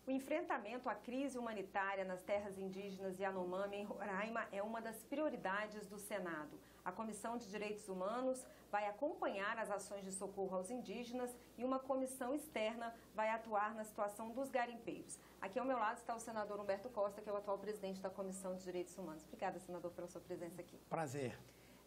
O enfrentamento à crise humanitária nas terras indígenas Yanomami, em Roraima, é uma das prioridades do Senado. A Comissão de Direitos Humanos vai acompanhar as ações de socorro aos indígenas e uma comissão externa vai atuar na situação dos garimpeiros. Aqui ao meu lado está o senador Humberto Costa, que é o atual presidente da Comissão de Direitos Humanos. Obrigada, senador, pela sua presença aqui. Prazer.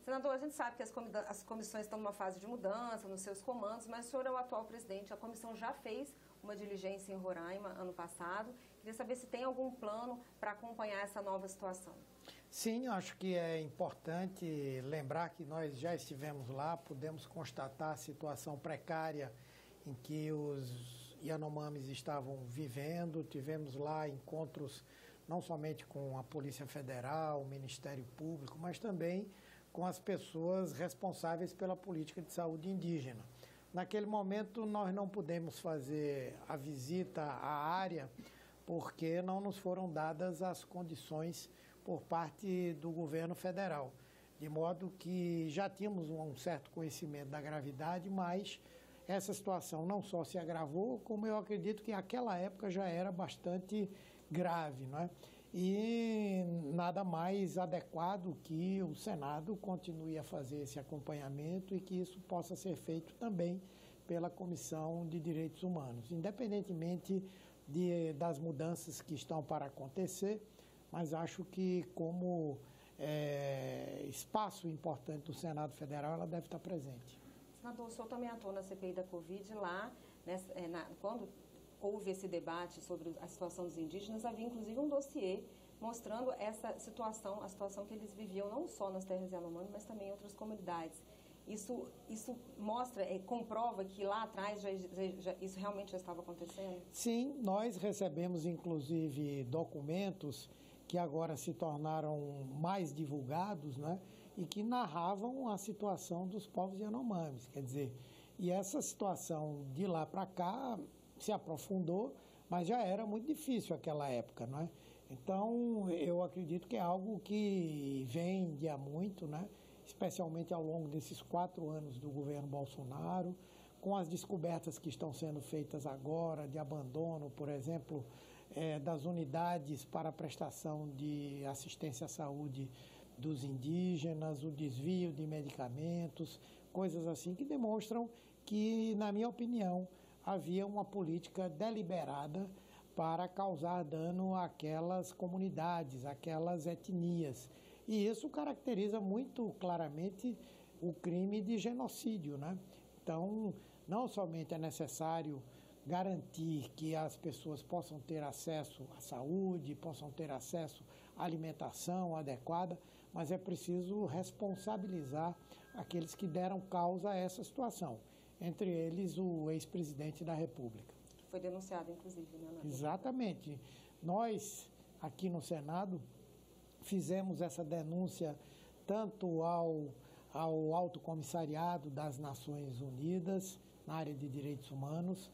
Senador, a gente sabe que as comissões estão numa fase de mudança nos seus comandos, mas o senhor é o atual presidente. A comissão já fez uma diligência em Roraima ano passado. Queria saber se tem algum plano para acompanhar essa nova situação. Sim, acho que é importante lembrar que nós já estivemos lá, pudemos constatar a situação precária em que os Yanomamis estavam vivendo. Tivemos lá encontros não somente com a Polícia Federal, o Ministério Público, mas também com as pessoas responsáveis pela política de saúde indígena. Naquele momento, nós não pudemos fazer a visita à área porque não nos foram dadas as condições por parte do governo federal, de modo que já tínhamos um certo conhecimento da gravidade, mas essa situação não só se agravou, como eu acredito que naquela época já era bastante grave, não é? E nada mais adequado que o Senado continue a fazer esse acompanhamento e que isso possa ser feito também pela Comissão de Direitos Humanos, independentemente das mudanças que estão para acontecer, mas acho que como espaço importante do Senado Federal, ela deve estar presente. Senador, o senhor também atuou na CPI da Covid lá, quando houve esse debate sobre a situação dos indígenas, havia inclusive um dossiê mostrando essa situação, a situação que eles viviam não só nas terras Yanomami, mas também em outras comunidades. Isso mostra, comprova que lá atrás isso realmente já estava acontecendo? Sim, nós recebemos inclusive documentos que agora se tornaram mais divulgados, né, e que narravam a situação dos povos Yanomamis. Quer dizer, e essa situação de lá para cá se aprofundou, mas já era muito difícil aquela época, não é? Então, eu acredito que é algo que vem de há muito, né? Especialmente ao longo desses 4 anos do governo Bolsonaro, com as descobertas que estão sendo feitas agora, de abandono, por exemplo, das unidades para prestação de assistência à saúde dos indígenas, o desvio de medicamentos, coisas assim que demonstram que, na minha opinião, havia uma política deliberada para causar dano àquelas comunidades, àquelas etnias. E isso caracteriza muito claramente o crime de genocídio, né? Então, não somente é necessário garantir que as pessoas possam ter acesso à saúde, possam ter acesso à alimentação adequada, mas é preciso responsabilizar aqueles que deram causa a essa situação, entre eles o ex-presidente da República. Foi denunciado, inclusive, né? Exatamente. Nós, aqui no Senado, fizemos essa denúncia tanto ao Alto Comissariado das Nações Unidas, na área de direitos humanos,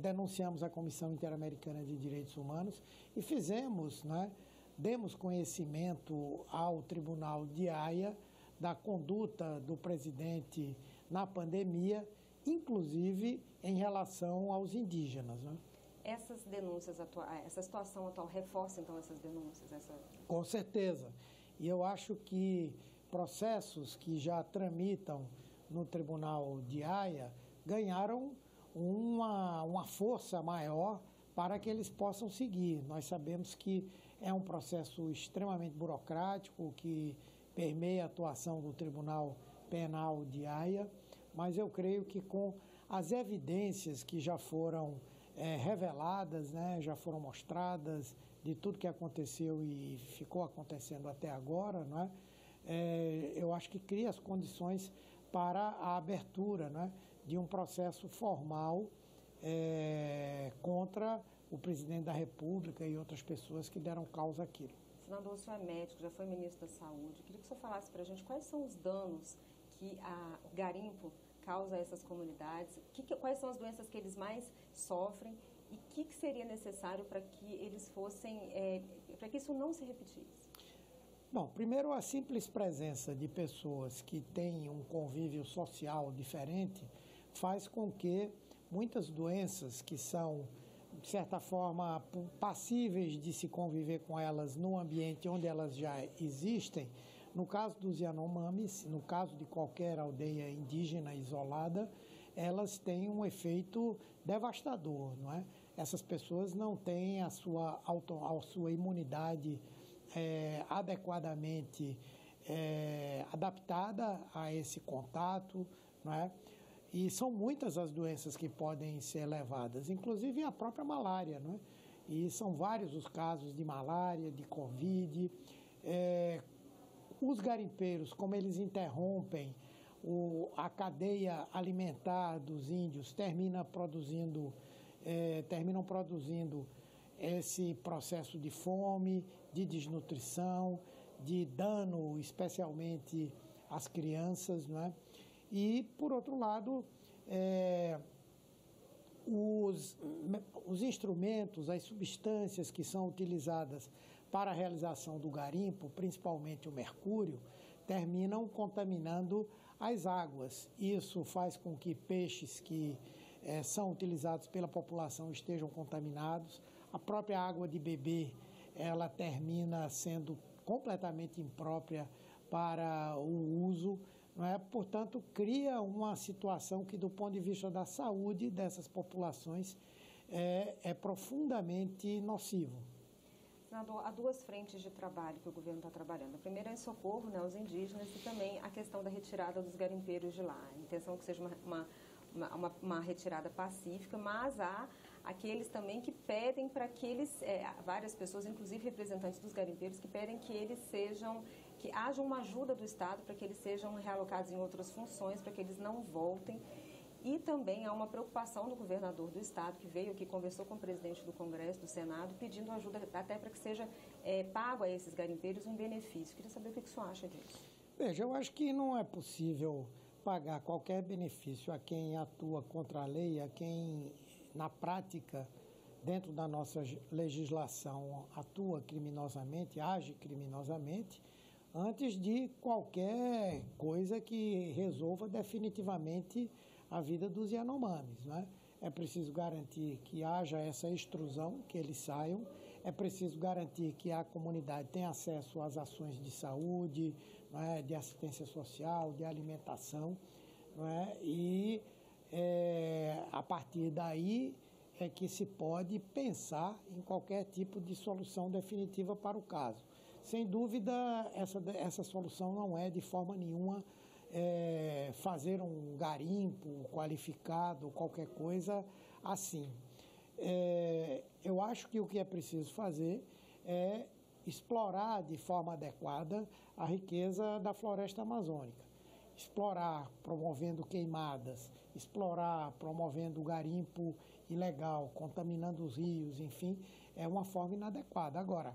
denunciamos a Comissão Interamericana de Direitos Humanos e fizemos, né, demos conhecimento ao Tribunal de Haia da conduta do presidente na pandemia, inclusive em relação aos indígenas, né? Essas denúncias atuais, essa situação atual reforça então essas denúncias? Com certeza. E eu acho que processos que já tramitam no Tribunal de Haia ganharam uma força maior para que eles possam seguir. Nós sabemos que é um processo extremamente burocrático que permeia a atuação do Tribunal Penal de Haia, mas eu creio que com as evidências que já foram reveladas, né, já foram mostradas de tudo que aconteceu e ficou acontecendo até agora, não é? Eu acho que cria as condições para a abertura, né, de um processo formal contra o presidente da República e outras pessoas que deram causa àquilo. Senador, o senhor é médico, já foi ministro da Saúde. Queria que o senhor falasse para a gente quais são os danos que o garimpo causa a essas comunidades, quais são as doenças que eles mais sofrem e o que seria necessário para que eles fossem, para que isso não se repetisse? Bom, primeiro a simples presença de pessoas que têm um convívio social diferente faz com que muitas doenças que são de certa forma, passíveis de se conviver com elas no ambiente onde elas já existem. No caso dos Yanomamis, no caso de qualquer aldeia indígena isolada, elas têm um efeito devastador, não é? Essas pessoas não têm a sua imunidade adequadamente adaptada a esse contato, não é? E são muitas as doenças que podem ser levadas, inclusive a própria malária, não é? E são vários os casos de malária, de Covid. Os garimpeiros, como eles interrompem a cadeia alimentar dos índios, terminam produzindo esse processo de fome, de desnutrição, de dano, especialmente às crianças, não é? E, por outro lado, os instrumentos, as substâncias que são utilizadas para a realização do garimpo, principalmente o mercúrio, terminam contaminando as águas. Isso faz com que peixes que são utilizados pela população estejam contaminados. A própria água de beber, ela termina sendo completamente imprópria para o uso, não é? Portanto, cria uma situação que, do ponto de vista da saúde dessas populações, é profundamente nocivo. Senador, há duas frentes de trabalho que o governo está trabalhando. A primeira é em socorro, né, aos indígenas, e também a questão da retirada dos garimpeiros de lá. A intenção é que seja uma retirada pacífica, mas há aqueles também que pedem para que eles, várias pessoas, inclusive representantes dos garimpeiros, que pedem que eles que haja uma ajuda do Estado para que eles sejam realocados em outras funções, para que eles não voltem. E também há uma preocupação do governador do Estado, que veio aqui, conversou com o presidente do Congresso, do Senado, pedindo ajuda até para que seja pago a esses garimpeiros um benefício. Queria saber o que o senhor acha disso. Veja, eu acho que não é possível pagar qualquer benefício a quem atua contra a lei, a quem, na prática, dentro da nossa legislação, atua criminosamente, age criminosamente, antes de qualquer coisa que resolva definitivamente a vida dos Yanomamis, não é? É preciso garantir que haja essa extrusão, que eles saiam, é preciso garantir que a comunidade tenha acesso às ações de saúde, não é? De assistência social, de alimentação, não é? E a partir daí é que se pode pensar em qualquer tipo de solução definitiva para o caso. Sem dúvida, essa solução não é de forma nenhuma fazer um garimpo qualificado, qualquer coisa assim. Eu acho que o que é preciso fazer é explorar de forma adequada a riqueza da floresta amazônica. Explorar, promovendo queimadas, explorar, promovendo o garimpo ilegal, contaminando os rios, enfim, é uma forma inadequada. Agora,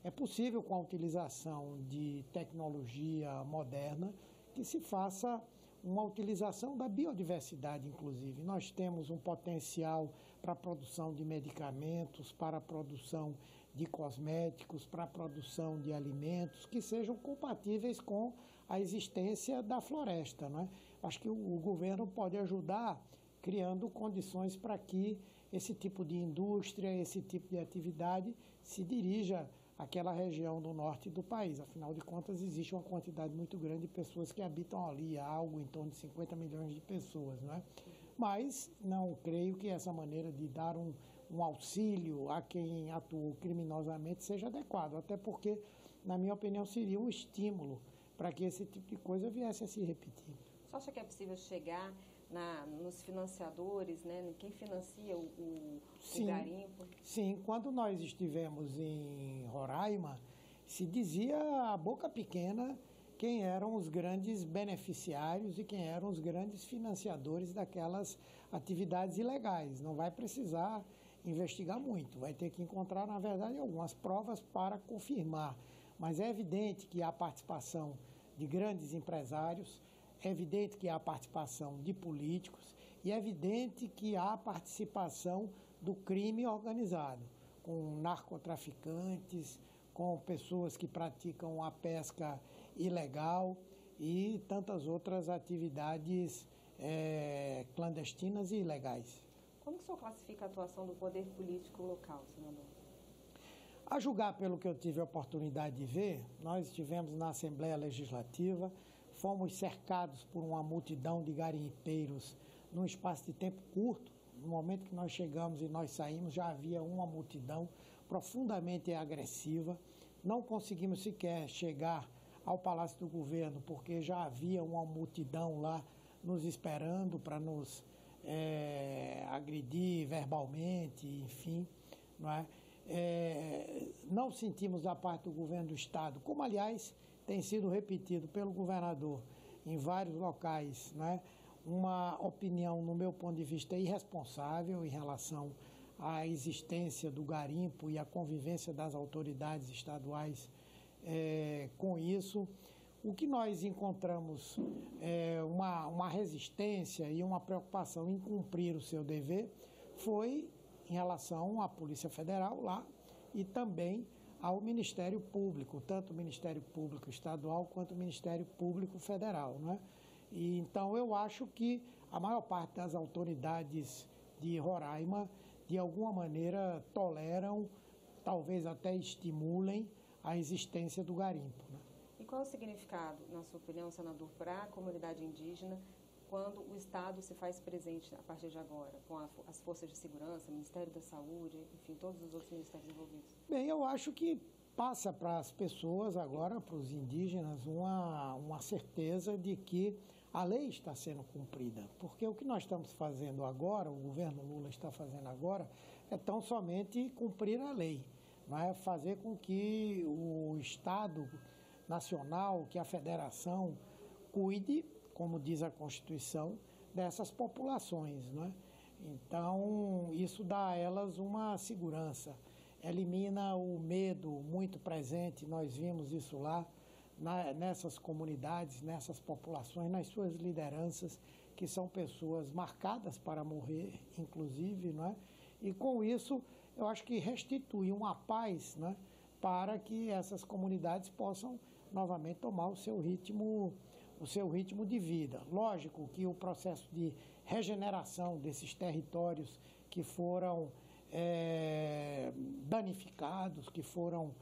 é possível, com a utilização de tecnologia moderna, que se faça uma utilização da biodiversidade, inclusive. Nós temos um potencial para a produção de medicamentos, para a produção de cosméticos, para a produção de alimentos que sejam compatíveis com a existência da floresta, não é? Acho que o governo pode ajudar criando condições para que esse tipo de indústria, esse tipo de atividade se dirija àquela região do norte do país. Afinal de contas, existe uma quantidade muito grande de pessoas que habitam ali, algo em torno de 50 milhões de pessoas, não é? Mas não creio que essa maneira de dar um auxílio a quem atuou criminosamente seja adequado, até porque, na minha opinião, seria um estímulo para que esse tipo de coisa viesse a se repetir. Você acha que é possível chegar nos financiadores, né? Quem financia o garimpo? Sim, quando nós estivemos em Roraima, se dizia a boca pequena quem eram os grandes beneficiários e quem eram os grandes financiadores daquelas atividades ilegais. Não vai precisar investigar muito, vai ter que encontrar, na verdade, algumas provas para confirmar. Mas é evidente que há participação de grandes empresários, é evidente que há participação de políticos e é evidente que há participação do crime organizado, com narcotraficantes, com pessoas que praticam a pesca ilegal e tantas outras atividades clandestinas e ilegais. Como que o senhor classifica a atuação do poder político local, senador? A julgar pelo que eu tive a oportunidade de ver, nós estivemos na Assembleia Legislativa, fomos cercados por uma multidão de garimpeiros num espaço de tempo curto. No momento que nós chegamos e nós saímos, já havia uma multidão profundamente agressiva. Não conseguimos sequer chegar ao Palácio do Governo, porque já havia uma multidão lá nos esperando para nos agredir verbalmente, enfim, não é? Não sentimos da parte do governo do Estado, como aliás tem sido repetido pelo governador em vários locais, né, uma opinião, no meu ponto de vista, irresponsável em relação à existência do garimpo e à convivência das autoridades estaduais com isso. O que nós encontramos uma resistência e uma preocupação em cumprir o seu dever foi em relação à Polícia Federal lá e também ao Ministério Público, tanto o Ministério Público Estadual quanto o Ministério Público Federal, né? E, então, eu acho que a maior parte das autoridades de Roraima, de alguma maneira, toleram, talvez até estimulem a existência do garimpo, né? E qual é o significado, na sua opinião, senador, para a comunidade indígena quando o Estado se faz presente a partir de agora, com as forças de segurança, Ministério da Saúde, enfim, todos os outros ministérios envolvidos? Bem, eu acho que passa para as pessoas agora, para os indígenas, uma certeza de que a lei está sendo cumprida. Porque o que nós estamos fazendo agora, o governo Lula está fazendo agora, é tão somente cumprir a lei, não é? Fazer com que o Estado Nacional, que a Federação cuide, como diz a Constituição, dessas populações, não é? Então, isso dá a elas uma segurança, elimina o medo muito presente, nós vimos isso lá, nessas comunidades, nessas populações, nas suas lideranças, que são pessoas marcadas para morrer, inclusive, não é? E com isso, eu acho que restitui uma paz, né, para que essas comunidades possam novamente tomar o seu ritmo de vida. Lógico que o processo de regeneração desses territórios que foram danificados, que foram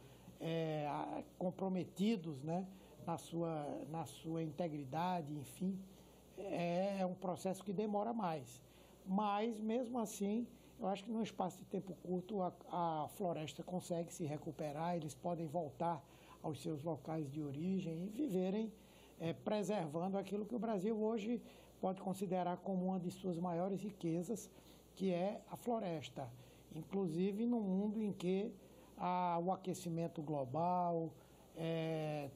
comprometidos, né, na sua integridade, enfim, é um processo que demora mais. Mas, mesmo assim, eu acho que num espaço de tempo curto a floresta consegue se recuperar, eles podem voltar aos seus locais de origem e viverem preservando aquilo que o Brasil hoje pode considerar como uma de suas maiores riquezas, que é a floresta. Inclusive num mundo em que o aquecimento global é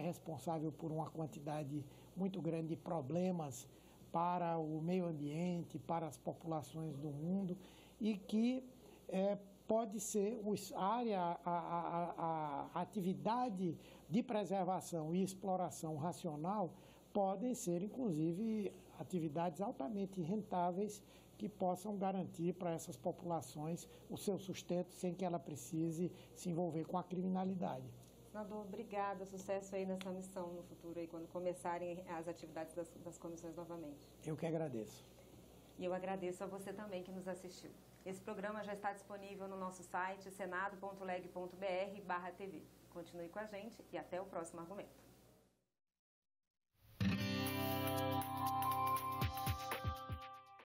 responsável por uma quantidade muito grande de problemas para o meio ambiente, para as populações do mundo, e que pode ser a atividade de preservação e exploração racional podem ser, inclusive, atividades altamente rentáveis que possam garantir para essas populações o seu sustento sem que ela precise se envolver com a criminalidade. Senador, obrigada. Sucesso aí nessa missão no futuro, aí, quando começarem as atividades das comissões novamente. Eu que agradeço. E eu agradeço a você também que nos assistiu. Esse programa já está disponível no nosso site senado.leg.br/TV. Continue com a gente e até o próximo argumento.